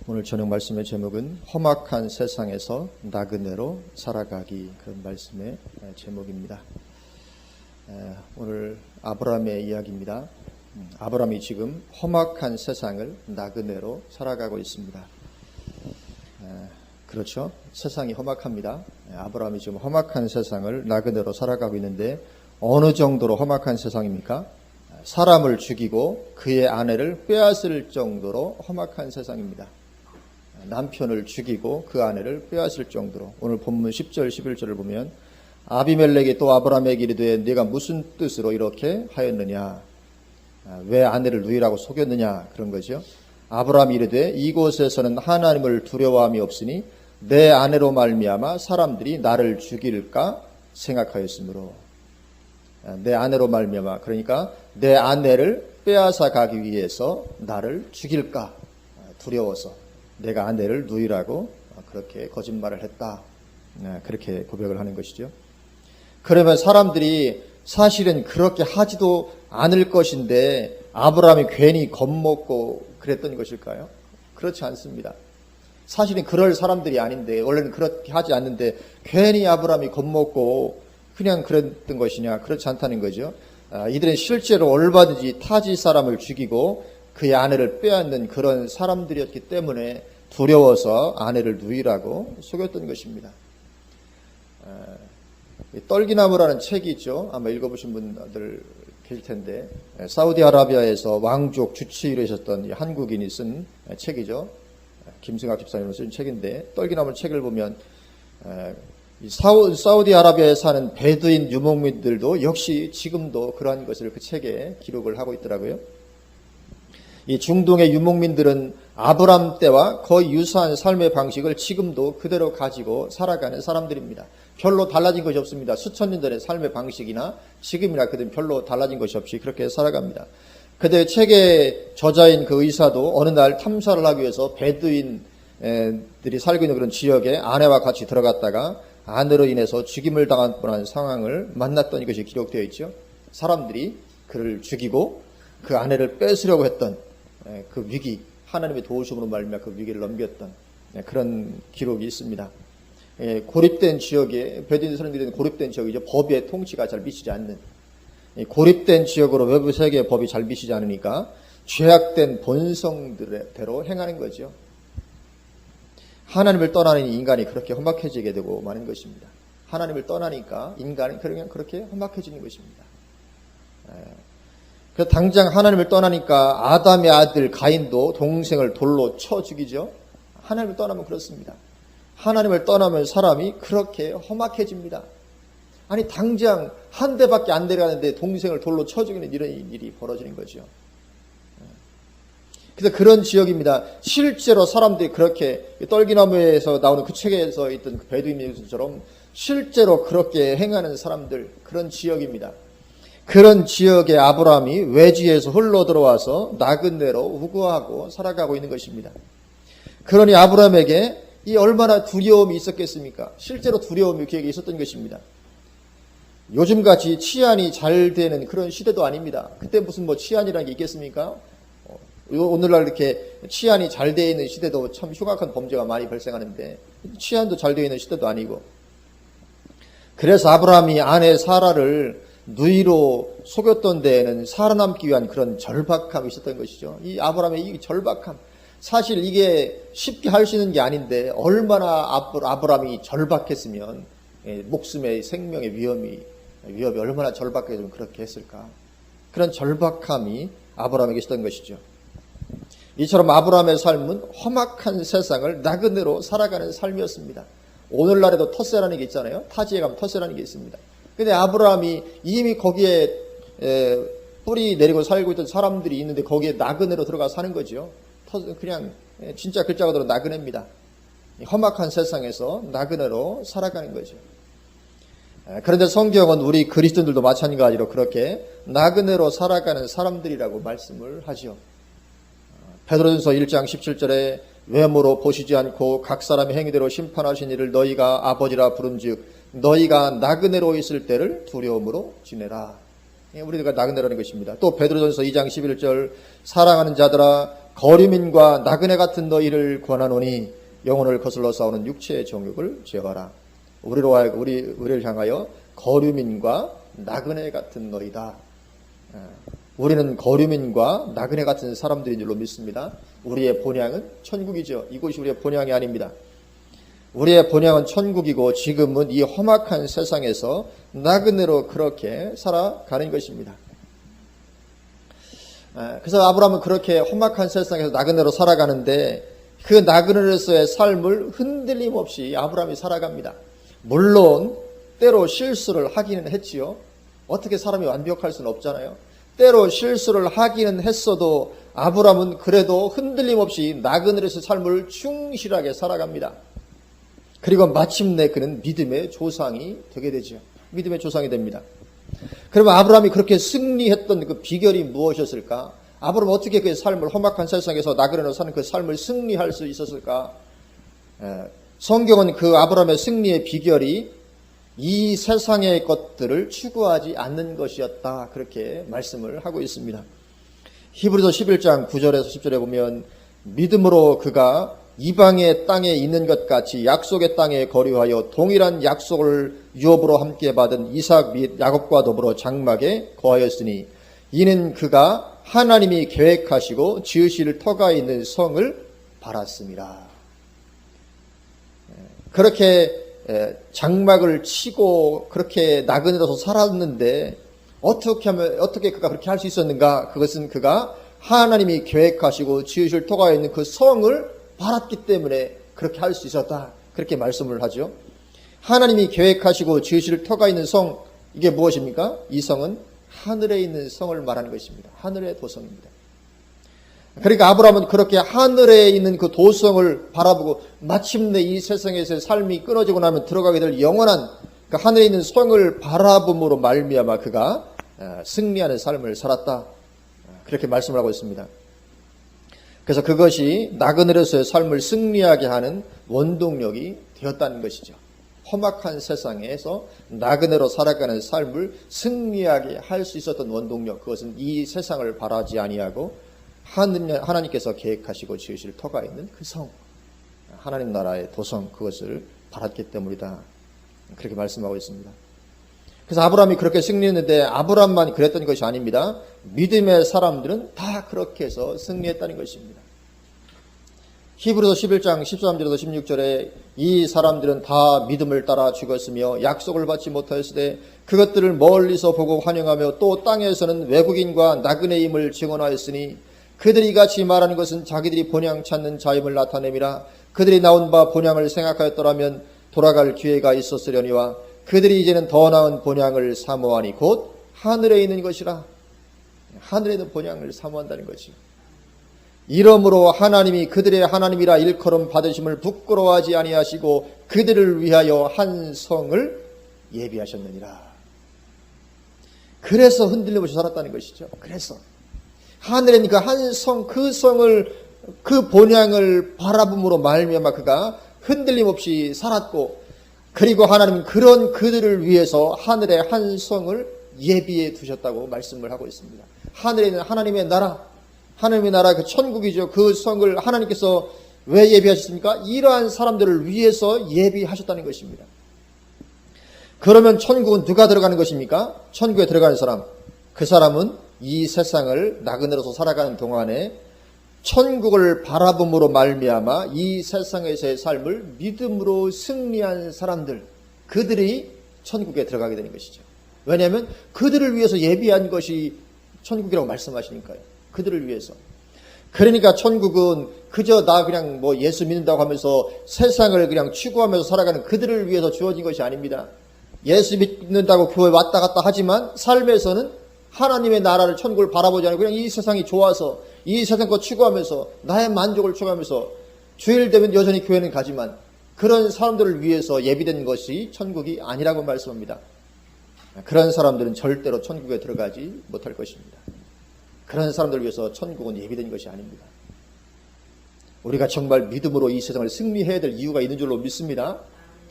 오늘 저녁 말씀의 제목은 험악한 세상에서 나그네로 살아가기, 그런 말씀의 제목입니다. 오늘 아브라함의 이야기입니다. 아브라함이 지금 험악한 세상을 나그네로 살아가고 있습니다. 그렇죠? 세상이 험악합니다. 아브라함이 지금 험악한 세상을 나그네로 살아가고 있는데 어느 정도로 험악한 세상입니까? 사람을 죽이고 그의 아내를 빼앗을 정도로 험악한 세상입니다. 남편을 죽이고 그 아내를 빼앗을 정도로. 오늘 본문 10절 11절을 보면 아비멜렉이 또 아브라함에게 이르되 네가 무슨 뜻으로 이렇게 하였느냐, 왜 아내를 누이라고 속였느냐, 그런 거죠. 아브라함이 이르되 이곳에서는 하나님을 두려워함이 없으니 내 아내로 말미암아 사람들이 나를 죽일까 생각하였으므로. 내 아내로 말미암아, 그러니까 내 아내를 빼앗아 가기 위해서 나를 죽일까 두려워서 내가 아내를 누이라고 그렇게 거짓말을 했다, 그렇게 고백을 하는 것이죠. 그러면 사람들이 사실은 그렇게 하지도 않을 것인데 아브라함이 괜히 겁먹고 그랬던 것일까요? 그렇지 않습니다. 사실은 그럴 사람들이 아닌데, 원래는 그렇게 하지 않는데 괜히 아브라함이 겁먹고 그냥 그랬던 것이냐? 그렇지 않다는 거죠. 이들은 실제로 얼마든지 타지 사람을 죽이고 그의 아내를 빼앗는 그런 사람들이었기 때문에 두려워서 아내를 누이라고 속였던 것입니다. 떨기나무라는 책이 있죠. 아마 읽어보신 분들 계실 텐데, 사우디아라비아에서 왕족 주치의로 있었던 한국인이 쓴 책이죠. 김승학 집사님이 쓴 책인데, 떨기나무 책을 보면 사우디아라비아에 사는 베두인 유목민들도 역시 지금도 그러한 것을 그 책에 기록을 하고 있더라고요. 이 중동의 유목민들은 아브람 때와 거의 유사한 삶의 방식을 지금도 그대로 가지고 살아가는 사람들입니다. 별로 달라진 것이 없습니다. 수천 년 전의 삶의 방식이나 지금이나 그들은 별로 달라진 것이 없이 그렇게 살아갑니다. 그때 책의 저자인 그 의사도 어느 날 탐사를 하기 위해서 베두인들이 살고 있는 그런 지역에 아내와 같이 들어갔다가 아내로 인해서 죽임을 당할 뻔한 상황을 만났던 것이 기록되어 있죠. 사람들이 그를 죽이고 그 아내를 뺏으려고 했던 그 위기, 하나님의 도우심으로 말미암아 그 위기를 넘겼던 그런 기록이 있습니다. 고립된 지역에, 베두인 사람들이 고립된 지역이죠. 법의 통치가 잘 미치지 않는, 고립된 지역으로 외부 세계의 법이 잘 미치지 않으니까 죄악된 본성대로 행하는 거죠. 하나님을 떠나는 인간이 그렇게 험악해지게 되고 마는 것입니다. 하나님을 떠나니까 인간은 그냥 그렇게 험악해지는 것입니다. 그 당장 하나님을 떠나니까 아담의 아들 가인도 동생을 돌로 쳐 죽이죠. 하나님을 떠나면 그렇습니다. 하나님을 떠나면 사람이 그렇게 험악해집니다. 아니 당장 한 대밖에 안 내려가는데 동생을 돌로 쳐 죽이는 이런 일이 벌어지는 거죠. 그래서 그런 지역입니다. 실제로 사람들이 그렇게 떨기나무에서 나오는 그 책에서 있던 그 베두인들처럼 실제로 그렇게 행하는 사람들, 그런 지역입니다. 그런 지역에 아브라함이 외지에서 흘러 들어와서 나그네로 우거하고 살아가고 있는 것입니다. 그러니 아브라함에게 이 얼마나 두려움이 있었겠습니까? 실제로 두려움이 그에게 있었던 것입니다. 요즘같이 치안이 잘 되는 그런 시대도 아닙니다. 그때 무슨 치안이라는 게 있겠습니까? 오늘날 이렇게 치안이 잘 되어 있는 시대도 참 흉악한 범죄가 많이 발생하는데 치안도 잘 되어 있는 시대도 아니고, 그래서 아브라함이 아내 사라를 누이로 속였던 데에는 살아남기 위한 그런 절박함이 있었던 것이죠. 이 아브라함의 이 절박함, 사실 이게 쉽게 할 수 있는 게 아닌데 얼마나 아브라함이 절박했으면, 목숨의 생명의 위협이 얼마나 절박했으면 그렇게 했을까. 그런 절박함이 아브라함에게 있었던 것이죠. 이처럼 아브라함의 삶은 험악한 세상을 나그네로 살아가는 삶이었습니다. 오늘날에도 터세라는 게 있잖아요. 타지에 가면 터세라는 게 있습니다. 근데 아브라함이 이미 거기에 뿌리 내리고 살고 있던 사람들이 있는데 거기에 나그네로 들어가 사는 거죠. 그냥 진짜 글자 그대로 나그네입니다. 험악한 세상에서 나그네로 살아가는 거죠. 그런데 성경은 우리 그리스도인들도 마찬가지로 그렇게 나그네로 살아가는 사람들이라고 말씀을 하죠. 베드로전서 1장 17절에 외모로 보시지 않고 각 사람의 행위대로 심판하신 이를 너희가 아버지라 부른즉 너희가 나그네로 있을 때를 두려움으로 지내라. 우리가 나그네라는 것입니다. 또 베드로전서 2장 11절 사랑하는 자들아 거류민과 나그네 같은 너희를 권하노니 영혼을 거슬러 싸우는 육체의 정욕을 제어하라. 우리를 향하여 거류민과 나그네 같은 너희다. 우리는 거류민과 나그네 같은 사람들인 줄로 믿습니다. 우리의 본향은 천국이죠. 이곳이 우리의 본향이 아닙니다. 우리의 본향은 천국이고 지금은 이 험악한 세상에서 나그네로 그렇게 살아가는 것입니다. 그래서 아브라함은 그렇게 험악한 세상에서 나그네로 살아가는데 그 나그네로서의 삶을 흔들림 없이 아브라함이 살아갑니다. 물론 때로 실수를 하기는 했지요. 어떻게 사람이 완벽할 수는 없잖아요. 때로 실수를 하기는 했어도 아브라함은 그래도 흔들림 없이 나그네로서의 삶을 충실하게 살아갑니다. 그리고 마침내 그는 믿음의 조상이 되게 되죠. 믿음의 조상이 됩니다. 그러면 아브라함이 그렇게 승리했던 그 비결이 무엇이었을까? 아브라함은 어떻게 그 삶을 험악한 세상에서 나그네로 사는 그 삶을 승리할 수 있었을까? 성경은 그 아브라함의 승리의 비결이 이 세상의 것들을 추구하지 않는 것이었다. 그렇게 말씀을 하고 있습니다. 히브리서 11장 9절에서 10절에 보면 믿음으로 그가 이방의 땅에 있는 것 같이 약속의 땅에 거류하여 동일한 약속을 유업으로 함께 받은 이삭 및 야곱과 더불어 장막에 거하였으니 이는 그가 하나님이 계획하시고 지으실 터가 있는 성을 바랐습니다. 그렇게 장막을 치고 그렇게 나그네로서 살았는데 어떻게 그가 그렇게 할 수 있었는가? 그것은 그가 하나님이 계획하시고 지으실 터가 있는 그 성을 바랐기 때문에 그렇게 할 수 있었다. 그렇게 말씀을 하죠. 하나님이 계획하시고 지으실 터가 있는 성, 이게 무엇입니까? 이 성은 하늘에 있는 성을 말하는 것입니다. 하늘의 도성입니다. 그러니까 아브라함은 그렇게 하늘에 있는 그 도성을 바라보고 마침내 이 세상에서의 삶이 끊어지고 나면 들어가게 될 영원한 그 하늘에 있는 성을 바라봄으로 말미암아 그가 승리하는 삶을 살았다. 그렇게 말씀을 하고 있습니다. 그래서 그것이 나그네로서의 삶을 승리하게 하는 원동력이 되었다는 것이죠. 험악한 세상에서 나그네로 살아가는 삶을 승리하게 할 수 있었던 원동력, 그것은 이 세상을 바라지 아니하고 하나님께서 계획하시고 지으실 터가 있는 그 성, 하나님 나라의 도성, 그것을 바랐기 때문이다. 그렇게 말씀하고 있습니다. 그래서 아브라함이 그렇게 승리했는데 아브라함만 그랬던 것이 아닙니다. 믿음의 사람들은 다 그렇게 해서 승리했다는 것입니다. 히브리서 11장 13절에서 16절에 이 사람들은 다 믿음을 따라 죽었으며 약속을 받지 못하였으되 그것들을 멀리서 보고 환영하며 또 땅에서는 외국인과 나그네임을 증언하였으니 그들이 이같이 말하는 것은 자기들이 본향 찾는 자임을 나타내미라. 그들이 나온 바 본향을 생각하였더라면 돌아갈 기회가 있었으려니와 그들이 이제는 더 나은 본향을 사모하니 곧 하늘에 있는 것이라. 하늘에 있는 본향을 사모한다는 것이요. 이러므로 하나님이 그들의 하나님이라 일컬음 받으심을 부끄러워하지 아니하시고 그들을 위하여 한 성을 예비하셨느니라. 그래서 흔들림 없이 살았다는 것이죠. 그래서 하늘에 있는 그 한 성, 그 성을, 그 본향을 바라봄으로 말미암아 그가 흔들림 없이 살았고, 그리고 하나님은 그런 그들을 위해서 하늘에 한 성을 예비해 두셨다고 말씀을 하고 있습니다. 하늘에 있는 하나님의 나라, 하나님의 나라 그 천국이죠. 그 성을 하나님께서 왜 예비하셨습니까? 이러한 사람들을 위해서 예비하셨다는 것입니다. 그러면 천국은 누가 들어가는 것입니까? 천국에 들어가는 사람, 그 사람은 이 세상을 나그네로서 살아가는 동안에 천국을 바라봄으로 말미암아 이 세상에서의 삶을 믿음으로 승리한 사람들, 그들이 천국에 들어가게 되는 것이죠. 왜냐하면 그들을 위해서 예비한 것이 천국이라고 말씀하시니까요. 그들을 위해서. 그러니까 천국은 그저 나 그냥 뭐 예수 믿는다고 하면서 세상을 그냥 추구하면서 살아가는 그들을 위해서 주어진 것이 아닙니다. 예수 믿는다고 교회 왔다 갔다 하지만 삶에서는 하나님의 나라를, 천국을 바라보지 않고 그냥 이 세상이 좋아서 이 세상 것 추구하면서 나의 만족을 추구하면서 주일 되면 여전히 교회는 가지만 그런 사람들을 위해서 예비된 것이 천국이 아니라고 말씀합니다. 그런 사람들은 절대로 천국에 들어가지 못할 것입니다. 그런 사람들을 위해서 천국은 예비된 것이 아닙니다. 우리가 정말 믿음으로 이 세상을 승리해야 될 이유가 있는 줄로 믿습니다.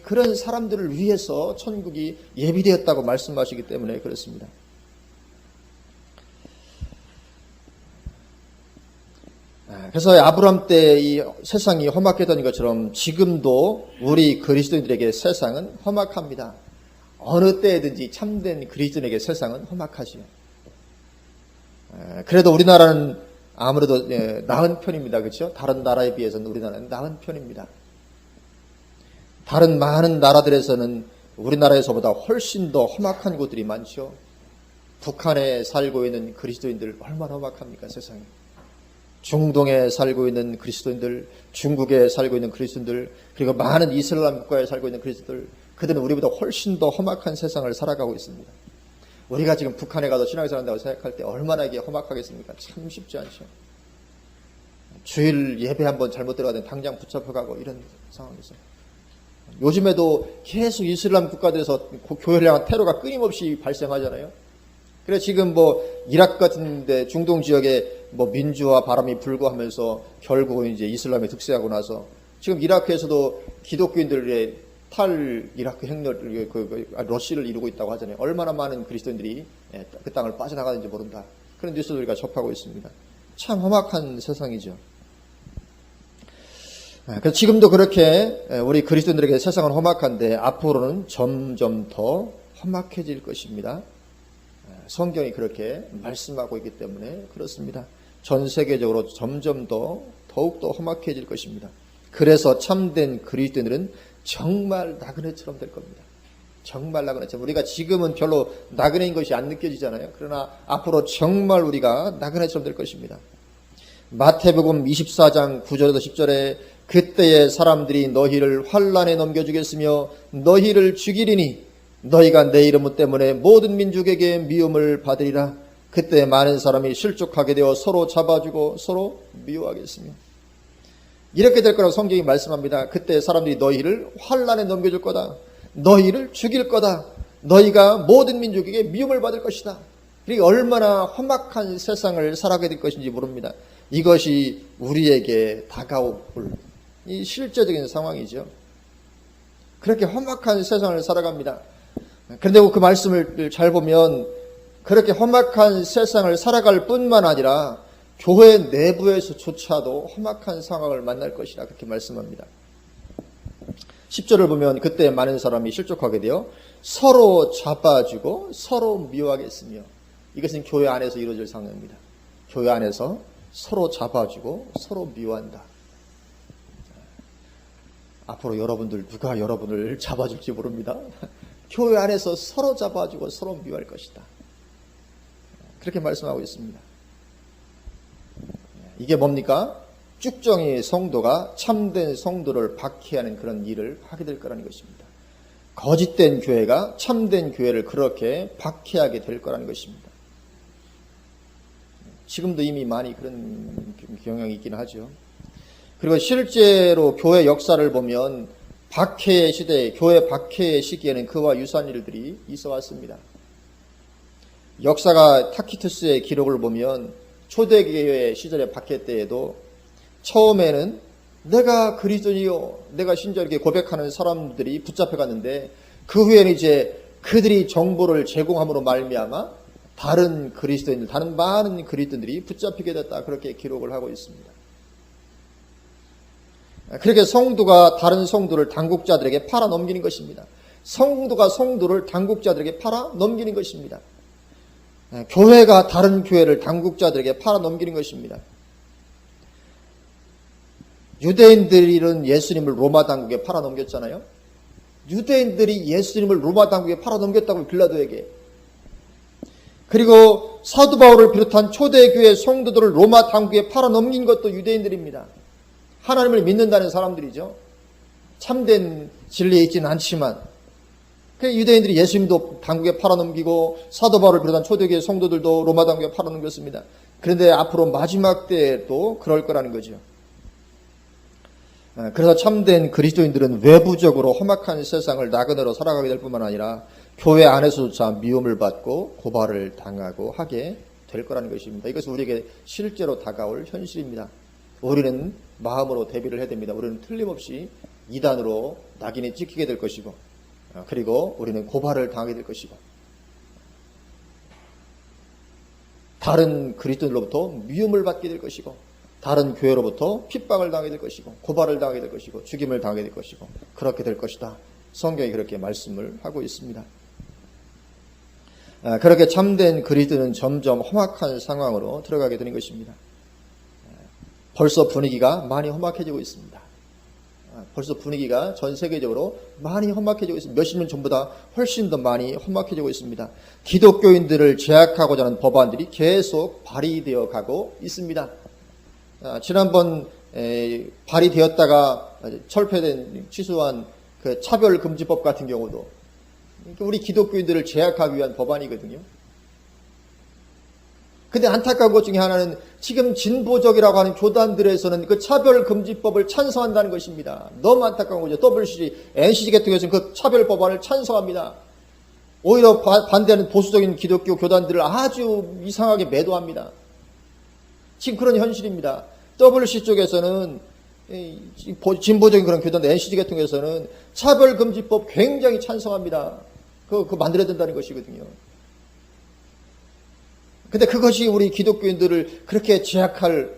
그런 사람들을 위해서 천국이 예비되었다고 말씀하시기 때문에 그렇습니다. 그래서 아브라함 때 이 세상이 험악했던 것처럼 지금도 우리 그리스도인들에게 세상은 험악합니다. 어느 때든지 참된 그리스도인에게 세상은 험악하지요. 그래도 우리나라는 아무래도 나은 편입니다. 그렇죠? 다른 나라에 비해서는 우리나라는 나은 편입니다. 다른 많은 나라들에서는 우리나라에서보다 훨씬 더 험악한 곳들이 많죠. 북한에 살고 있는 그리스도인들 얼마나 험악합니까, 세상에. 중동에 살고 있는 그리스도인들, 중국에 살고 있는 그리스도인들, 그리고 많은 이슬람 국가에 살고 있는 그리스도인들, 그들은 우리보다 훨씬 더 험악한 세상을 살아가고 있습니다. 우리가 지금 북한에 가서 신앙생활 한다고 생각할 때 얼마나 이게 험악하겠습니까? 참 쉽지 않죠. 주일 예배 한번 잘못 들어가면 당장 붙잡혀가고 이런 상황에서. 요즘에도 계속 이슬람 국가들에서 교회를 향한 테러가 끊임없이 발생하잖아요. 그래서 지금 이라크 같은데 중동 지역에 민주화 바람이 불고 하면서 결국은 이제 이슬람에 득세하고 나서 지금 이라크에서도 기독교인들의 이라크 행렬, 러시를 이루고 있다고 하잖아요. 얼마나 많은 그리스도인들이 그 땅을 빠져나가는지 모른다. 그런 뉴스를 우리가 접하고 있습니다. 참 험악한 세상이죠. 그래서 지금도 그렇게 우리 그리스도인들에게 세상은 험악한데 앞으로는 점점 더 험악해질 것입니다. 성경이 그렇게 말씀하고 있기 때문에 그렇습니다. 전 세계적으로 점점 더욱더 험악해질 것입니다. 그래서 참된 그리스도인들은 정말 나그네처럼 될 겁니다. 정말 나그네처럼. 우리가 지금은 별로 나그네인 것이 안 느껴지잖아요. 그러나 앞으로 정말 우리가 나그네처럼 될 것입니다. 마태복음 24장 9절에서 10절에 그때의 사람들이 너희를 환난에 넘겨주겠으며 너희를 죽이리니 너희가 내 이름 때문에 모든 민족에게 미움을 받으리라. 그때 많은 사람이 실족하게 되어 서로 잡아주고 서로 미워하겠으며. 이렇게 될 거라고 성경이 말씀합니다. 그때 사람들이 너희를 환난에 넘겨줄 거다. 너희를 죽일 거다. 너희가 모든 민족에게 미움을 받을 것이다. 그리고 얼마나 험악한 세상을 살아가게 될 것인지 모릅니다. 이것이 우리에게 다가올 이 실제적인 상황이죠. 그렇게 험악한 세상을 살아갑니다. 그런데 그 말씀을 잘 보면 그렇게 험악한 세상을 살아갈 뿐만 아니라 교회 내부에서조차도 험악한 상황을 만날 것이라 그렇게 말씀합니다. 10절을 보면 그때 많은 사람이 실족하게 되어 서로 잡아주고 서로 미워하겠으며. 이것은 교회 안에서 이루어질 상황입니다. 교회 안에서 서로 잡아주고 서로 미워한다. 앞으로 여러분들 누가 여러분을 잡아줄지 모릅니다. 교회 안에서 서로 잡아주고 서로 미워할 것이다. 그렇게 말씀하고 있습니다. 이게 뭡니까? 쭉정이 성도가 참된 성도를 박해하는 그런 일을 하게 될 거라는 것입니다. 거짓된 교회가 참된 교회를 그렇게 박해하게 될 거라는 것입니다. 지금도 이미 많이 그런 경향이 있긴 하죠. 그리고 실제로 교회 역사를 보면 박해의 시대, 교회 박해의 시기에는 그와 유사한 일들이 있어 왔습니다. 역사가 타키투스의 기록을 보면 초대교회 시절의 박해 때에도 처음에는 내가 그리스도이요, 내가 신자 이렇게 고백하는 사람들이 붙잡혀갔는데 그 후에는 이제 그들이 정보를 제공함으로 말미암아 다른 그리스도인들, 다른 많은 그리스도인들이 붙잡히게 됐다. 그렇게 기록을 하고 있습니다. 그렇게 성도가 다른 성도를 당국자들에게 팔아 넘기는 것입니다. 성도가 성도를 당국자들에게 팔아 넘기는 것입니다. 교회가 다른 교회를 당국자들에게 팔아 넘기는 것입니다. 유대인들은 예수님을 로마 당국에 팔아 넘겼잖아요. 유대인들이 예수님을 로마 당국에 팔아 넘겼다고 빌라도에게. 그리고 사도 바울을 비롯한 초대교회 성도들을 로마 당국에 팔아 넘긴 것도 유대인들입니다. 하나님을 믿는다는 사람들이죠. 참된 진리에 있지는 않지만 유대인들이 예수님도 당국에 팔아넘기고 사도 바울을 비롯한 초대교회 성도들도 로마 당국에 팔아넘겼습니다. 그런데 앞으로 마지막 때에도 그럴 거라는 거죠. 그래서 참된 그리스도인들은 외부적으로 험악한 세상을 나그네로 살아가게 될 뿐만 아니라 교회 안에서조차 미움을 받고 고발을 당하고 하게 될 거라는 것입니다. 이것은 우리에게 실제로 다가올 현실입니다. 우리는 마음으로 대비를 해야 됩니다. 우리는 틀림없이 이단으로 낙인이 찍히게 될 것이고, 그리고 우리는 고발을 당하게 될 것이고, 다른 그리스도인으로부터 미움을 받게 될 것이고, 다른 교회로부터 핍박을 당하게 될 것이고 고발을 당하게 될 것이고 죽임을 당하게 될 것이고 그렇게 될 것이다. 성경이 그렇게 말씀을 하고 있습니다. 그렇게 참된 그리스도는 점점 험악한 상황으로 들어가게 되는 것입니다. 벌써 분위기가 많이 험악해지고 있습니다. 벌써 분위기가 전 세계적으로 많이 험악해지고 있습니다. 몇십 년 전보다 훨씬 더 많이 험악해지고 있습니다. 기독교인들을 제약하고자 하는 법안들이 계속 발의되어 가고 있습니다. 지난번 발의되었다가 철폐된 취소한 그 차별금지법 같은 경우도 우리 기독교인들을 제약하기 위한 법안이거든요. 근데 안타까운 것 중에 하나는 지금 진보적이라고 하는 교단들에서는 그 차별금지법을 찬성한다는 것입니다. 너무 안타까운 거죠. WCG, NCG 같은 경우에는 그 차별법안을 찬성합니다. 오히려 반대하는 보수적인 기독교 교단들을 아주 이상하게 매도합니다. 지금 그런 현실입니다. WC 쪽에서는 진보적인 그런 교단들, NCG 같은 경우에는 차별금지법 굉장히 찬성합니다. 그거 만들어야 된다는 것이거든요. 근데 그것이 우리 기독교인들을 그렇게 제약할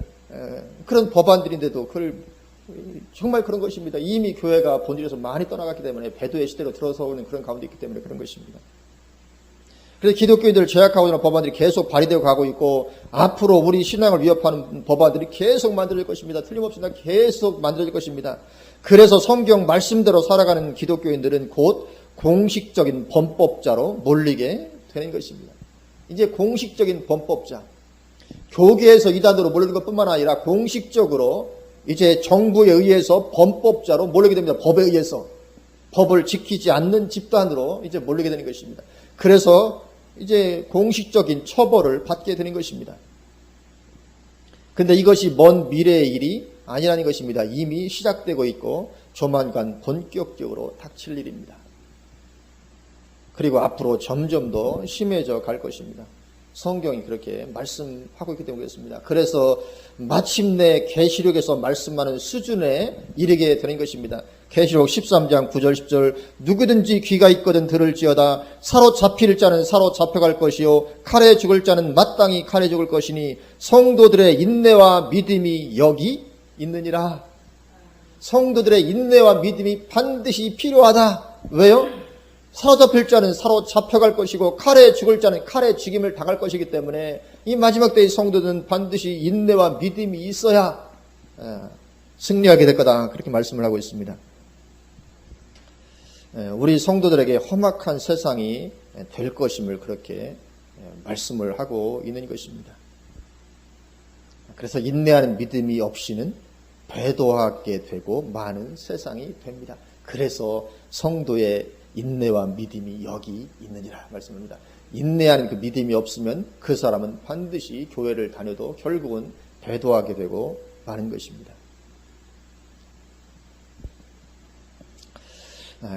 그런 법안들인데도 그걸 정말 그런 것입니다. 이미 교회가 본질에서 많이 떠나갔기 때문에 배도의 시대로 들어서는 그런 가운데 있기 때문에 그런 것입니다. 그래서 기독교인들을 제약하고자 하는 법안들이 계속 발의되어 가고 있고 앞으로 우리 신앙을 위협하는 법안들이 계속 만들어질 것입니다. 틀림없이 계속 만들어질 것입니다. 그래서 성경 말씀대로 살아가는 기독교인들은 곧 공식적인 범법자로 몰리게 되는 것입니다. 이제 공식적인 범법자, 교계에서 이단으로 몰리는 것뿐만 아니라 공식적으로 이제 정부에 의해서 범법자로 몰리게 됩니다. 법에 의해서 법을 지키지 않는 집단으로 이제 몰리게 되는 것입니다. 그래서 이제 공식적인 처벌을 받게 되는 것입니다. 근데 이것이 먼 미래의 일이 아니라는 것입니다. 이미 시작되고 있고 조만간 본격적으로 닥칠 일입니다. 그리고 앞으로 점점 더 심해져 갈 것입니다. 성경이 그렇게 말씀하고 있기 때문에 그렇습니다. 그래서 마침내 계시록에서 말씀하는 수준에 이르게 되는 것입니다. 계시록 13장 9절 10절 누구든지 귀가 있거든 들을지어다. 사로잡힐 자는 사로잡혀갈 것이요 칼에 죽을 자는 마땅히 칼에 죽을 것이니 성도들의 인내와 믿음이 여기 있느니라. 성도들의 인내와 믿음이 반드시 필요하다. 왜요? 사로잡힐 자는 사로잡혀갈 것이고 칼에 죽을 자는 칼에 죽임을 당할 것이기 때문에 이 마지막 때의 성도들은 반드시 인내와 믿음이 있어야 승리하게 될 거다. 그렇게 말씀을 하고 있습니다. 우리 성도들에게 험악한 세상이 될 것임을 그렇게 말씀을 하고 있는 것입니다. 그래서 인내하는 믿음이 없이는 배도하게 되고 많은 세상이 됩니다. 그래서 성도의 인내와 믿음이 여기 있느니라 말씀합니다. 인내하는 그 믿음이 없으면 그 사람은 반드시 교회를 다녀도 결국은 배도하게 되고 마는 것입니다.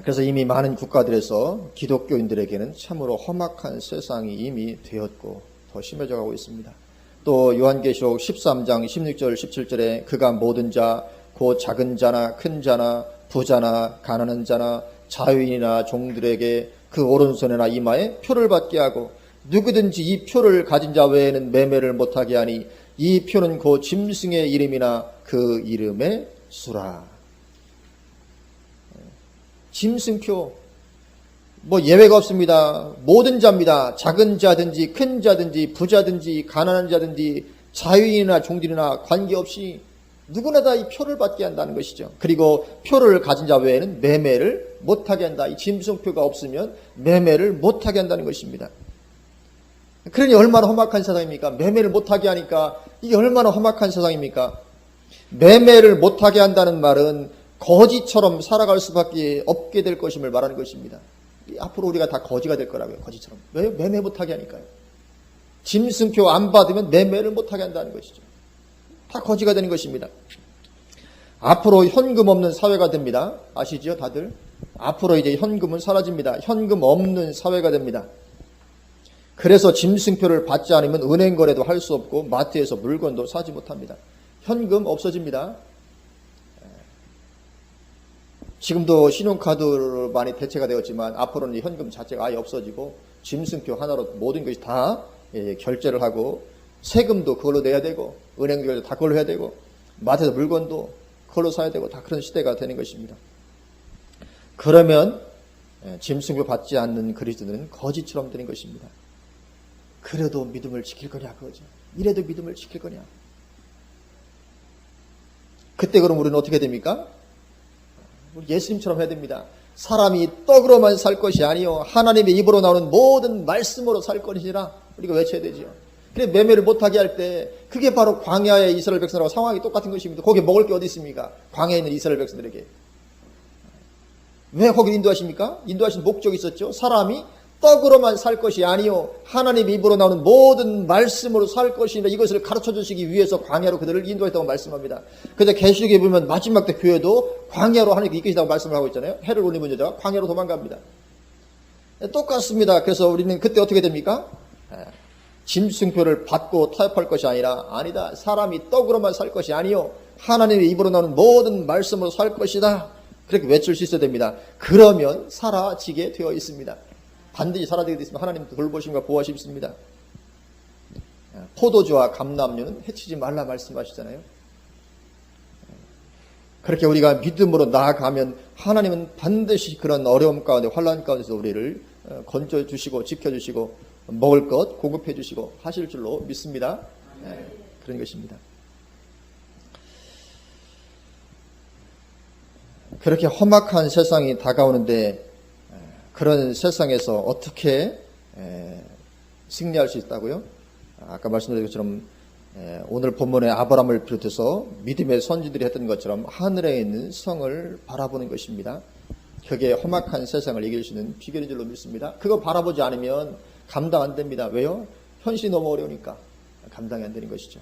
그래서 이미 많은 국가들에서 기독교인들에게는 참으로 험악한 세상이 이미 되었고 더 심해져 가고 있습니다. 또 요한계시록 13장 16절 17절에 그가 모든 자 곧 작은 자나 큰 자나 부자나 가난한 자나 자유인이나 종들에게 그 오른손이나 이마에 표를 받게 하고 누구든지 이 표를 가진 자 외에는 매매를 못하게 하니 이 표는 곧 짐승의 이름이나 그 이름의 수라. 짐승표 뭐 예외가 없습니다. 모든 자입니다. 작은 자든지 큰 자든지 부자든지 가난한 자든지 자유인이나 종들이나 관계없이 누구나 다 이 표를 받게 한다는 것이죠. 그리고 표를 가진 자 외에는 매매를 못하게 한다. 이 짐승표가 없으면 매매를 못하게 한다는 것입니다. 그러니 얼마나 험악한 세상입니까? 매매를 못하게 하니까 이게 얼마나 험악한 세상입니까? 매매를 못하게 한다는 말은 거지처럼 살아갈 수밖에 없게 될 것임을 말하는 것입니다. 앞으로 우리가 다 거지가 될 거라고요. 거지처럼. 왜요? 매매 못하게 하니까요. 짐승표 안 받으면 매매를 못하게 한다는 것이죠. 다 거지가 되는 것입니다. 앞으로 현금 없는 사회가 됩니다. 아시죠, 다들? 앞으로 이제 현금은 사라집니다. 현금 없는 사회가 됩니다. 그래서 짐승표를 받지 않으면 은행 거래도 할 수 없고 마트에서 물건도 사지 못합니다. 현금 없어집니다. 지금도 신용카드로 많이 대체가 되었지만 앞으로는 현금 자체가 아예 없어지고 짐승표 하나로 모든 것이 다 결제를 하고 세금도 그걸로 내야 되고 은행도 다 그걸로 해야 되고 마트에서 물건도 그걸로 사야 되고 다 그런 시대가 되는 것입니다. 그러면 짐승을 받지 않는 그리스도는 거지처럼 되는 것입니다. 그래도 믿음을 지킬 거냐 그거죠. 이래도 믿음을 지킬 거냐. 그때 그럼 우리는 어떻게 됩니까? 우리 예수님처럼 해야 됩니다. 사람이 떡으로만 살 것이 아니요 하나님의 입으로 나오는 모든 말씀으로 살 것이라 우리가 외쳐야 되죠. 그래 매매를 못하게 할 때 그게 바로 광야의 이스라엘 백성들하고 상황이 똑같은 것입니다. 거기에 먹을 게 어디 있습니까? 광야에 있는 이스라엘 백성들에게. 왜 거기를 인도하십니까? 인도하신 목적이 있었죠. 사람이 떡으로만 살 것이 아니요 하나님의 입으로 나오는 모든 말씀으로 살 것이라 이것을 가르쳐 주시기 위해서 광야로 그들을 인도했다고 말씀합니다. 그런데 계시록에 보면 마지막 때 교회도 광야로 하나님께 이끄시다고 말씀을 하고 있잖아요. 해를 올리는 여자가 광야로 도망갑니다. 똑같습니다. 그래서 우리는 그때 어떻게 됩니까? 짐승표를 받고 타협할 것이 아니다. 사람이 떡으로만 살 것이 아니요 하나님의 입으로 나오는 모든 말씀으로 살 것이다. 그렇게 외칠 수 있어야 됩니다. 그러면 사라지게 되어 있습니다. 반드시 사라지게 되어 있습니다. 하나님 돌보심과 보호하심이 있습니다. 포도주와 감람류는 해치지 말라 말씀하시잖아요. 그렇게 우리가 믿음으로 나아가면 하나님은 반드시 그런 어려움 가운데 환난 가운데서 우리를 건져주시고 지켜주시고 먹을 것 공급해 주시고 하실 줄로 믿습니다. 그런 것입니다. 그렇게 험악한 세상이 다가오는데 그런 세상에서 어떻게 승리할 수 있다고요? 아까 말씀드린 것처럼 오늘 본문의 아브라함을 비롯해서 믿음의 선지들이 했던 것처럼 하늘에 있는 성을 바라보는 것입니다. 그게 험악한 세상을 이길 수 있는 비결인 줄로 믿습니다. 그거 바라보지 않으면 감당 안 됩니다. 왜요? 현실이 너무 어려우니까 감당이 안 되는 것이죠.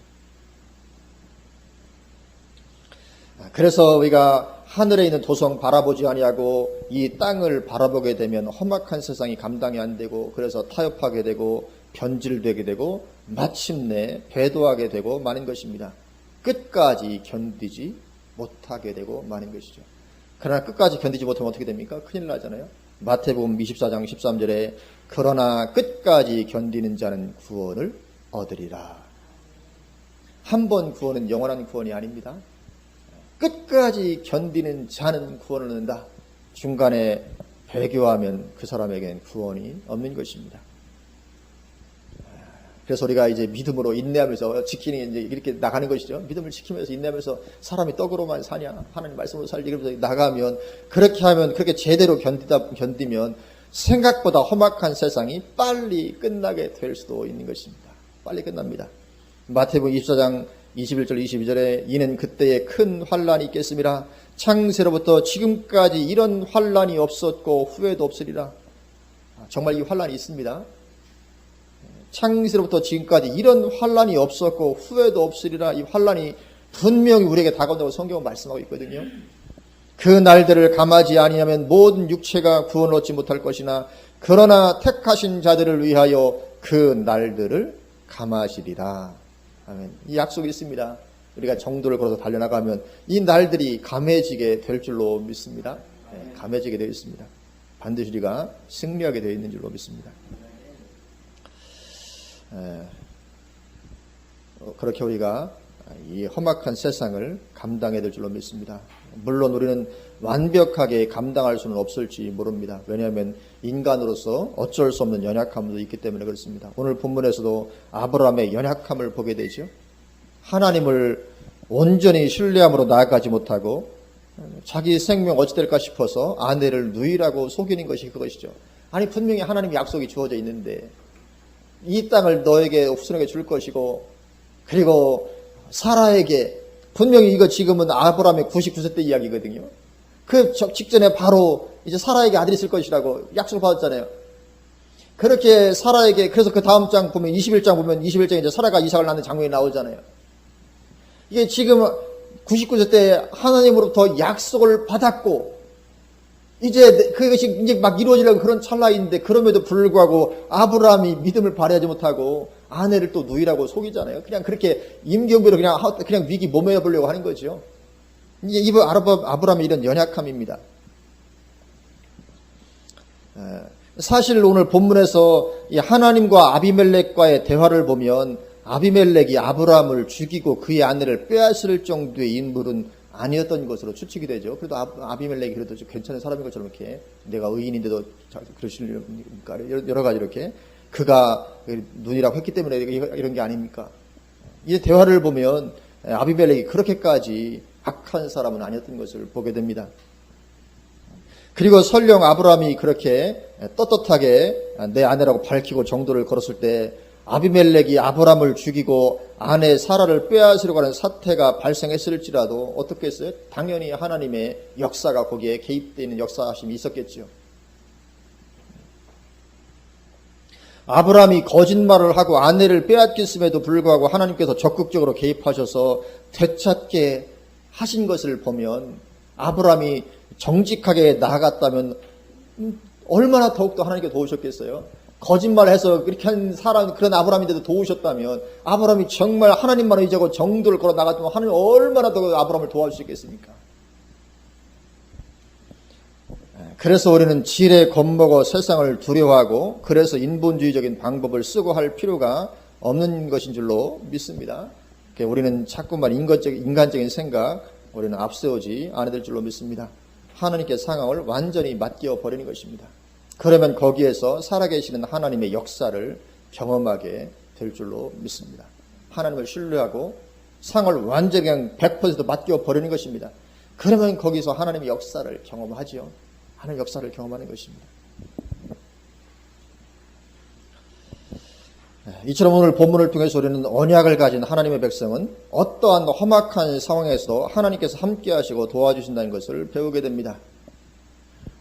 그래서 우리가 하늘에 있는 도성 바라보지 아니하고 이 땅을 바라보게 되면 험악한 세상이 감당이 안 되고 그래서 타협하게 되고 변질되게 되고 마침내 배도하게 되고 마는 것입니다. 끝까지 견디지 못하게 되고 마는 것이죠. 그러나 끝까지 견디지 못하면 어떻게 됩니까? 큰일 나잖아요. 마태복음 24장 13절에 그러나 끝까지 견디는 자는 구원을 얻으리라. 한 번 구원은 영원한 구원이 아닙니다. 끝까지 견디는 자는 구원을 얻는다. 중간에 배교하면 그 사람에게는 구원이 없는 것입니다. 그래서 우리가 이제 믿음으로 인내하면서 지키는 이제 이렇게 나가는 것이죠. 믿음을 지키면서 인내하면서 사람이 떡으로만 사냐? 하나님 말씀으로 살지. 그러면서 나가면 그렇게 하면 그렇게 제대로 견디면 생각보다 험악한 세상이 빨리 끝나게 될 수도 있는 것입니다. 빨리 끝납니다. 마태복음 24장 21절 22절에 이는 그때에 큰 환란이 있겠습니다. 창세로부터 지금까지 이런 환란이 없었고 후회도 없으리라. 정말 이 환란이 있습니다. 창세로부터 지금까지 이런 환란이 없었고 후회도 없으리라. 이 환란이 분명히 우리에게 다가온다고 성경은 말씀하고 있거든요. 그 날들을 감하지 아니하면 모든 육체가 구원을 얻지 못할 것이나 그러나 택하신 자들을 위하여 그 날들을 감하시리라. 아멘. 이 약속이 있습니다. 우리가 정도를 걸어서 달려나가면 이 날들이 감해지게 될 줄로 믿습니다. 네, 감해지게 되어 있습니다. 반드시 우리가 승리하게 되어 있는 줄로 믿습니다. 그렇게 우리가 이 험악한 세상을 감당해야 될 줄로 믿습니다. 물론 우리는 완벽하게 감당할 수는 없을지 모릅니다. 왜냐하면 인간으로서 어쩔 수 없는 연약함도 있기 때문에 그렇습니다. 오늘 본문에서도 아브라함의 연약함을 보게 되죠. 하나님을 온전히 신뢰함으로 나아가지 못하고 자기 생명 어찌 될까 싶어서 아내를 누이라고 속이는 것이 그것이죠. 아니 분명히 하나님의 약속이 주어져 있는데 이 땅을 너에게 후손에게 줄 것이고 그리고 사라에게 분명히 이거 지금은 아브라함의 99세 때 이야기거든요. 그 직전에 바로 이제 사라에게 아들이 있을 것이라고 약속을 받았잖아요. 그렇게 사라에게 그래서 그 다음 장 보면 21장 보면 21장에 이제 사라가 이삭을 낳는 장면이 나오잖아요. 이게 지금 99세 때 하나님으로부터 약속을 받았고 이제 그것이 이제 막 이루어지려고 그런 찰나인데 그럼에도 불구하고 아브라함이 믿음을 발휘하지 못하고 아내를 또 누이라고 속이잖아요. 그냥 그렇게 임경비로 그냥 위기 모매어 보려고 하는 거죠. 이제 이 아브라함의 이런 연약함입니다. 사실 오늘 본문에서 이 하나님과 아비멜렉과의 대화를 보면 아비멜렉이 아브라함을 죽이고 그의 아내를 빼앗을 정도의 인물은 아니었던 것으로 추측이 되죠. 그래도 아비멜렉이 그래도 좀 괜찮은 사람인 것처럼 이렇게 내가 의인인데도 그러실까 여러 가지 이렇게 그가 눈이라고 했기 때문에 이런 게 아닙니까? 이 대화를 보면 아비멜렉이 그렇게까지 악한 사람은 아니었던 것을 보게 됩니다. 그리고 설령 아브라함이 그렇게 떳떳하게 내 아내라고 밝히고 정도를 걸었을 때 아비멜렉이 아브라함을 죽이고 아내 사라를 빼앗으려고 하는 사태가 발생했을지라도 어떻게 했어요? 당연히 하나님의 역사가 거기에 개입되어 있는 역사심이 있었겠죠. 아브라함이 거짓말을 하고 아내를 빼앗겼음에도 불구하고 하나님께서 적극적으로 개입하셔서 되찾게 하신 것을 보면 아브라함이 정직하게 나아갔다면 얼마나 더욱더 하나님께 도우셨겠어요? 거짓말해서 그렇게 한 사람, 그런 아브라함인데도 도우셨다면 아브라함이 정말 하나님만을 의지하고 정도를 걸어 나갔다면 하나님 얼마나 더 아브라함을 도와주시겠습니까? 그래서 우리는 지레 겁먹어 세상을 두려워하고 그래서 인본주의적인 방법을 쓰고 할 필요가 없는 것인 줄로 믿습니다. 우리는 자꾸만 인간적인 생각 우리는 앞세우지 않아야 될 줄로 믿습니다. 하나님께 상황을 완전히 맡겨 버리는 것입니다. 그러면 거기에서 살아계시는 하나님의 역사를 경험하게 될 줄로 믿습니다. 하나님을 신뢰하고 상황을 완전히 그냥 100% 맡겨 버리는 것입니다. 그러면 거기서 하나님의 역사를 경험하지요. 하나님의 역사를 경험하는 것입니다. 이처럼 오늘 본문을 통해서 우리는 언약을 가진 하나님의 백성은 어떠한 험악한 상황에서도 하나님께서 함께 하시고 도와주신다는 것을 배우게 됩니다.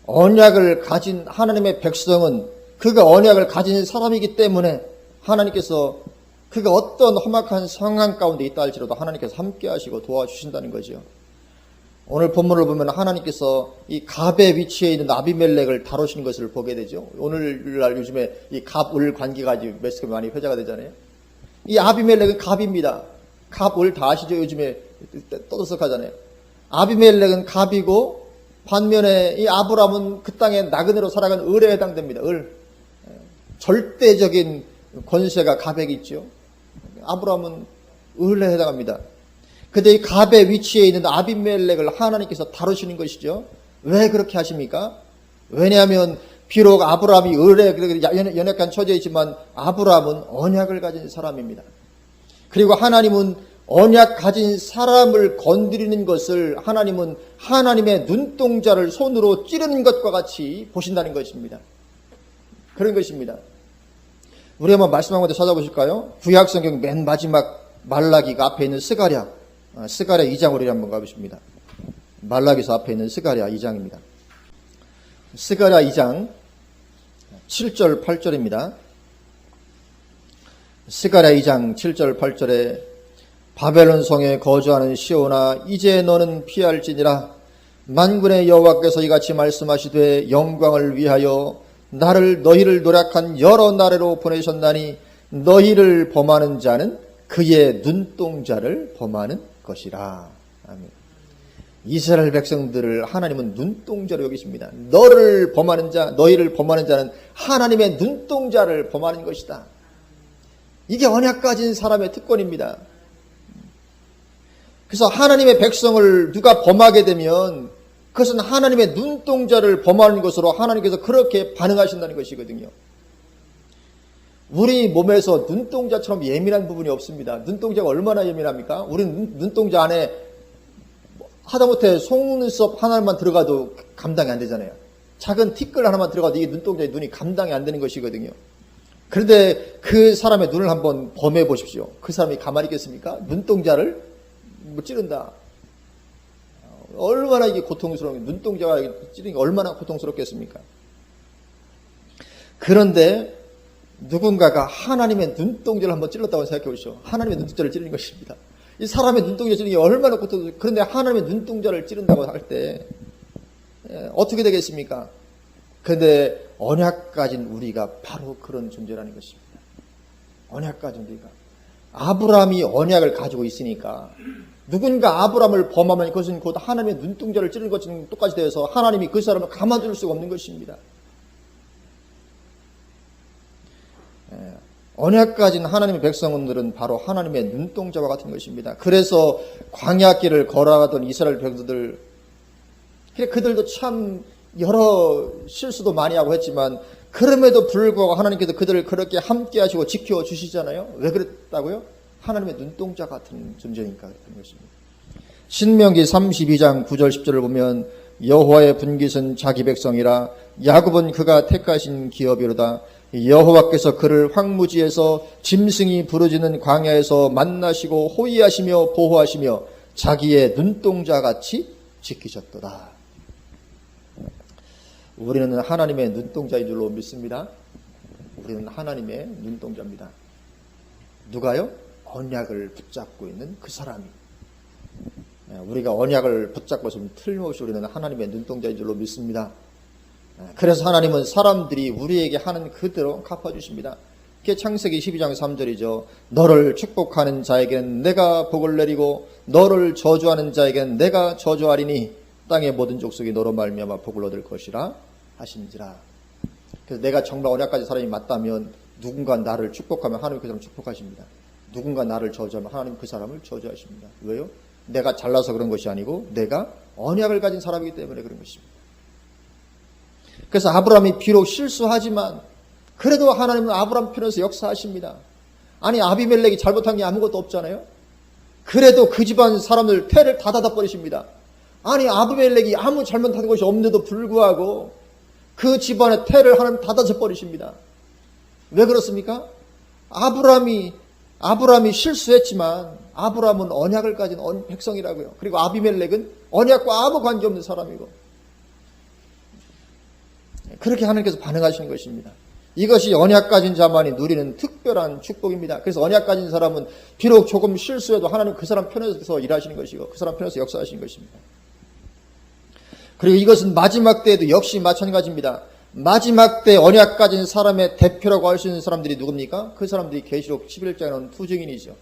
언약을 가진 하나님의 백성은 그가 언약을 가진 사람이기 때문에 하나님께서 그가 어떤 험악한 상황 가운데 있다 할지라도 하나님께서 함께 하시고 도와주신다는 거죠. 오늘 본문을 보면 하나님께서 이 갑의 위치에 있는 아비멜렉을 다루시는 것을 보게 되죠. 오늘날 요즘에 이 갑-을 관계가 매스컴에 많이 회자가 되잖아요. 이 아비멜렉은 갑입니다. 갑-을 다 아시죠? 요즘에 떠들썩하잖아요. 아비멜렉은 갑이고 반면에 이 아브라함은 그 땅에 나그네로 살아간 을에 해당됩니다. 을. 절대적인 권세가 갑에게 있죠. 아브라함은 을에 해당합니다. 근데 이 갑의 위치에 있는 아비멜렉을 하나님께서 다루시는 것이죠. 왜 그렇게 하십니까? 왜냐하면 비록 아브라함이 을에 연약한 처지에 있지만 아브라함은 언약을 가진 사람입니다. 그리고 하나님은 언약 가진 사람을 건드리는 것을 하나님은 하나님의 눈동자를 손으로 찌르는 것과 같이 보신다는 것입니다. 그런 것입니다. 우리 한번 말씀 한번 더 찾아보실까요? 구약성경 맨 마지막 말라기가 앞에 있는 스가랴 2장으로 한번 가보십니다. 말라기서 앞에 있는 스가랴 2장입니다. 스가랴 2장 7절 8절입니다. 스가랴 2장 7절 8절에 바벨론 성에 거주하는 시온아 이제 너는 피할지니라 만군의 여호와께서 이같이 말씀하시되 영광을 위하여 너희를 노력한 여러 나라로 보내셨나니 너희를 범하는 자는 그의 눈동자를 범하는 것이라. 아멘. 이스라엘 백성들을 하나님은 눈동자로 여기십니다. 너희를 범하는 자는 하나님의 눈동자를 범하는 것이다. 이게 언약 가진 사람의 특권입니다. 그래서 하나님의 백성을 누가 범하게 되면 그것은 하나님의 눈동자를 범하는 것으로 하나님께서 그렇게 반응하신다는 것이거든요. 우리 몸에서 눈동자처럼 예민한 부분이 없습니다. 눈동자가 얼마나 예민합니까? 우리는 눈동자 안에 하다못해 속눈썹 하나만 들어가도 감당이 안 되잖아요. 작은 티끌 하나만 들어가도 이게 눈동자의 눈이 감당이 안 되는 것이거든요. 그런데 그 사람의 눈을 한번 범해 보십시오. 그 사람이 가만히 있겠습니까? 눈동자를 찌른다. 얼마나 이게 고통스러운, 눈동자가 찌르는 게 얼마나 고통스럽겠습니까? 그런데 누군가가 하나님의 눈동자를 한번 찔렀다고 생각해 보시죠. 하나님의 눈동자를 찌르는 것입니다. 이 사람의 눈동자 찌르는 게 얼마나 고통스러워요. 그런데 하나님의 눈동자를 찌른다고 할 때 어떻게 되겠습니까? 그런데 언약 가진 우리가 바로 그런 존재라는 것입니다. 언약 가진 우리가. 아브라함이 언약을 가지고 있으니까 누군가 아브라함을 범하면 그것은 곧 하나님의 눈동자를 찌르는 것처럼 똑같이 되어서 하나님이 그 사람을 가만둘 수가 없는 것입니다. 언약 가진 하나님의 백성들은 바로 하나님의 눈동자와 같은 것입니다. 그래서 광야길을 걸어가던 이스라엘 백성들, 그들도 참 여러 실수도 많이 하고 했지만 그럼에도 불구하고 하나님께서 그들을 그렇게 함께 하시고 지켜주시잖아요. 왜 그랬다고요? 하나님의 눈동자 같은 존재니까 그런 것입니다. 신명기 32장 9절 10절을 보면 여호와의 분깃은 자기 백성이라 야곱은 그가 택하신 기업이로다. 여호와께서 그를 황무지에서 짐승이 부르짖는 광야에서 만나시고 호위하시며 보호하시며 자기의 눈동자같이 지키셨도다. 우리는 하나님의 눈동자인 줄로 믿습니다. 우리는 하나님의 눈동자입니다. 누가요? 언약을 붙잡고 있는 그 사람이. 우리가 언약을 붙잡고 있으면 틀림없이 우리는 하나님의 눈동자인 줄로 믿습니다. 그래서 하나님은 사람들이 우리에게 하는 그대로 갚아주십니다. 그게 창세기 12장 3절이죠. 너를 축복하는 자에게는 내가 복을 내리고 너를 저주하는 자에게는 내가 저주하리니 땅의 모든 족속이 너로 말미암아 복을 얻을 것이라 하신지라. 그래서 내가 정말 언약 가진 사람이 맞다면 누군가 나를 축복하면 하나님 그 사람을 축복하십니다. 누군가 나를 저주하면 하나님 그 사람을 저주하십니다. 왜요? 내가 잘나서 그런 것이 아니고 내가 언약을 가진 사람이기 때문에 그런 것입니다. 그래서 아브라함이 비록 실수하지만 그래도 하나님은 아브라함 편에서 역사하십니다. 아니 아비멜렉이 잘못한 게 아무것도 없잖아요. 그래도 그 집안 사람들 태를 다 닫아버리십니다. 아니 아비멜렉이 아무 잘못한 것이 없는데도 불구하고 그 집안의 태를 하나님 닫아버리십니다. 왜 그렇습니까? 아브라함이 실수했지만 아브라함은 언약을 가진 백성이라고요. 그리고 아비멜렉은 언약과 아무 관계없는 사람이고 그렇게 하나님께서 반응하시는 것입니다. 이것이 언약 가진 자만이 누리는 특별한 축복입니다. 그래서 언약 가진 사람은 비록 조금 실수해도 하나님 그 사람 편에서 일하시는 것이고 그 사람 편에서 역사하시는 것입니다. 그리고 이것은 마지막 때에도 역시 마찬가지입니다. 마지막 때 언약 가진 사람의 대표라고 할 수 있는 사람들이 누굽니까? 그 사람들이 계시록 11장에 나오는 두 증인이죠.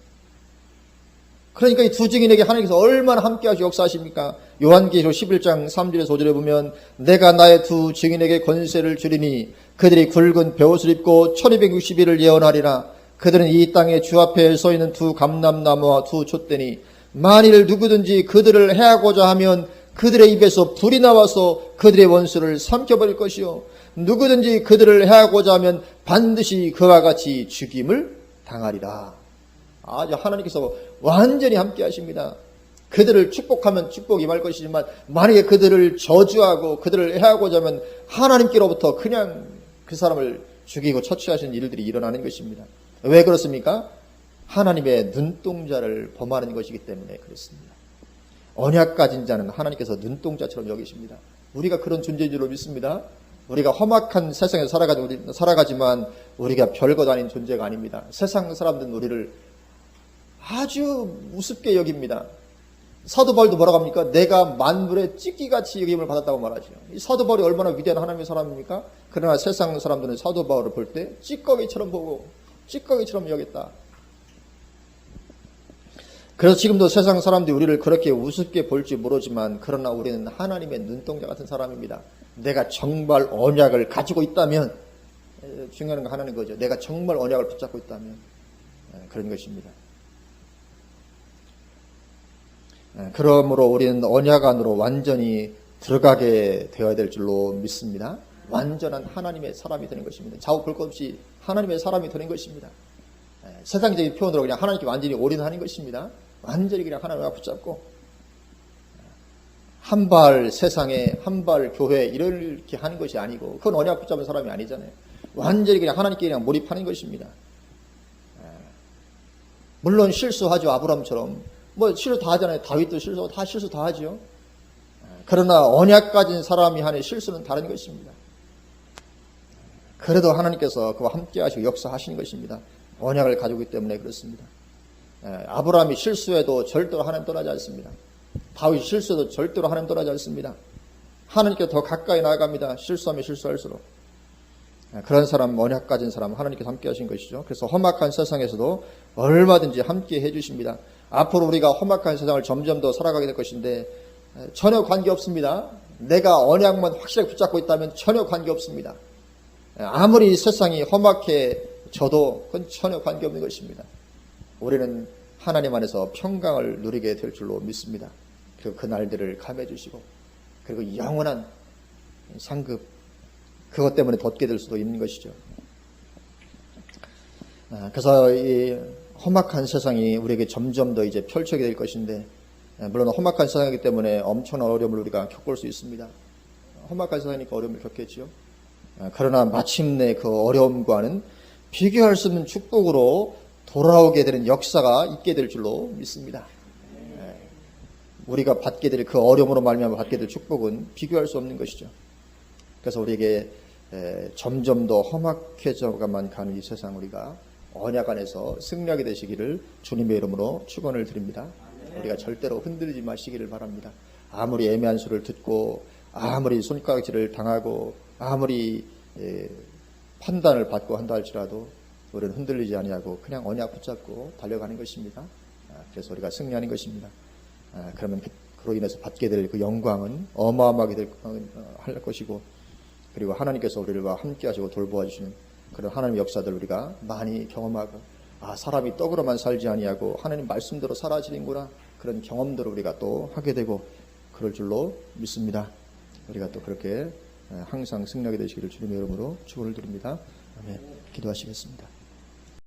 그러니까 이 두 증인에게 하나님께서 얼마나 함께하시고 역사하십니까? 요한계시록 11장 3절에 5절에 보면 내가 나의 두 증인에게 권세를 주리니 그들이 굵은 베옷을 입고 1260일을 예언하리라. 그들은 이 땅에 주 앞에 서 있는 두 감람나무와 두 촛대니 만일 누구든지 그들을 해하고자 하면 그들의 입에서 불이 나와서 그들의 원수를 삼켜버릴 것이요 누구든지 그들을 해하고자 하면 반드시 그와 같이 죽임을 당하리라. 아주 하나님께서 완전히 함께 하십니다. 그들을 축복하면 축복이 임할 것이지만 만약에 그들을 저주하고 그들을 해하고자 하면 하나님께로부터 그냥 그 사람을 죽이고 처치하시는 일들이 일어나는 것입니다. 왜 그렇습니까? 하나님의 눈동자를 범하는 것이기 때문에 그렇습니다. 언약 가진 자는 하나님께서 눈동자처럼 여기십니다. 우리가 그런 존재인 줄로 믿습니다. 우리가 험악한 세상에서 살아가지만 우리가 별것 아닌 존재가 아닙니다. 세상 사람들은 우리를 아주 우습게 여깁니다. 사도 바울도 뭐라고 합니까? 내가 만물의 찢기같이 여김을 받았다고 말하죠. 이 사도 바울이 얼마나 위대한 하나님의 사람입니까? 그러나 세상 사람들은 사도 바울을 볼 때 찌꺼기처럼 보고 찌꺼기처럼 여겼다. 그래서 지금도 세상 사람들이 우리를 그렇게 우습게 볼지 모르지만 그러나 우리는 하나님의 눈동자 같은 사람입니다. 내가 정말 언약을 가지고 있다면 중요한 거 하나는 거죠. 내가 정말 언약을 붙잡고 있다면 그런 것입니다. 그러므로 우리는 언약 안으로 완전히 들어가게 되어야 될 줄로 믿습니다. 완전한 하나님의 사람이 되는 것입니다. 좌우 볼 것 없이 하나님의 사람이 되는 것입니다. 세상적인 표현으로 그냥 하나님께 완전히 올인하는 것입니다. 완전히 그냥 하나님과 붙잡고 한 발 세상에 한 발 교회 이렇게 하는 것이 아니고 그건 언약 붙잡은 사람이 아니잖아요. 완전히 그냥 하나님께 그냥 몰입하는 것입니다. 물론 실수하죠. 아브라함처럼 뭐 실수 다 하잖아요. 다윗도 실수 다 하죠. 그러나 언약 가진 사람이 하는 실수는 다른 것입니다. 그래도 하나님께서 그와 함께 하시고 역사하시는 것입니다. 언약을 가지고 있기 때문에 그렇습니다. 아브라함이 실수해도 절대로 하나님 떠나지 않습니다. 다윗이 실수해도 절대로 하나님 떠나지 않습니다. 하나님께 더 가까이 나아갑니다. 실수하면 실수할수록. 그런 사람, 언약 가진 사람 하나님께서 함께 하신 것이죠. 그래서 험악한 세상에서도 얼마든지 함께 해주십니다. 앞으로 우리가 험악한 세상을 점점 더 살아가게 될 것인데 전혀 관계없습니다. 내가 언약만 확실하게 붙잡고 있다면 전혀 관계없습니다. 아무리 세상이 험악해 저도 그건 전혀 관계없는 것입니다. 우리는 하나님 안에서 평강을 누리게 될 줄로 믿습니다. 그리고 그 날들을 감해 주시고 그리고 영원한 상급 그것 때문에 덧게 될 수도 있는 것이죠. 그래서 이 험악한 세상이 우리에게 점점 더 이제 펼쳐지게 될 것인데 물론 험악한 세상이기 때문에 엄청난 어려움을 우리가 겪을 수 있습니다. 험악한 세상이니까 어려움을 겪겠죠. 그러나 마침내 그 어려움과는 비교할 수 없는 축복으로 돌아오게 되는 역사가 있게 될 줄로 믿습니다. 우리가 받게 될 그 어려움으로 말미암아 받게 될 축복은 비교할 수 없는 것이죠. 그래서 우리에게 점점 더 험악해져가만 가는 이 세상 우리가 언약 안에서 승리하게 되시기를 주님의 이름으로 축원을 드립니다. 우리가 절대로 흔들리지 마시기를 바랍니다. 아무리 애매한 소리를 듣고 아무리 손가락질을 당하고 아무리 판단을 받고 한다 할지라도 우리는 흔들리지 아니하고 그냥 언약 붙잡고 달려가는 것입니다. 그래서 우리가 승리하는 것입니다. 그러면 그로 인해서 받게 될 그 영광은 어마어마하게 할 것이고 그리고 하나님께서 우리와 함께 하시고 돌보아 주시는 그런 하나님의 역사들 우리가 많이 경험하고 사람이 떡으로만 살지 아니하고 하나님 말씀대로 살아지는구나 그런 경험들을 우리가 또 하게 되고 그럴 줄로 믿습니다. 우리가 또 그렇게 항상 승리하게 되시기를 주님의 이름으로 축원을 드립니다. 아멘. 기도하시겠습니다.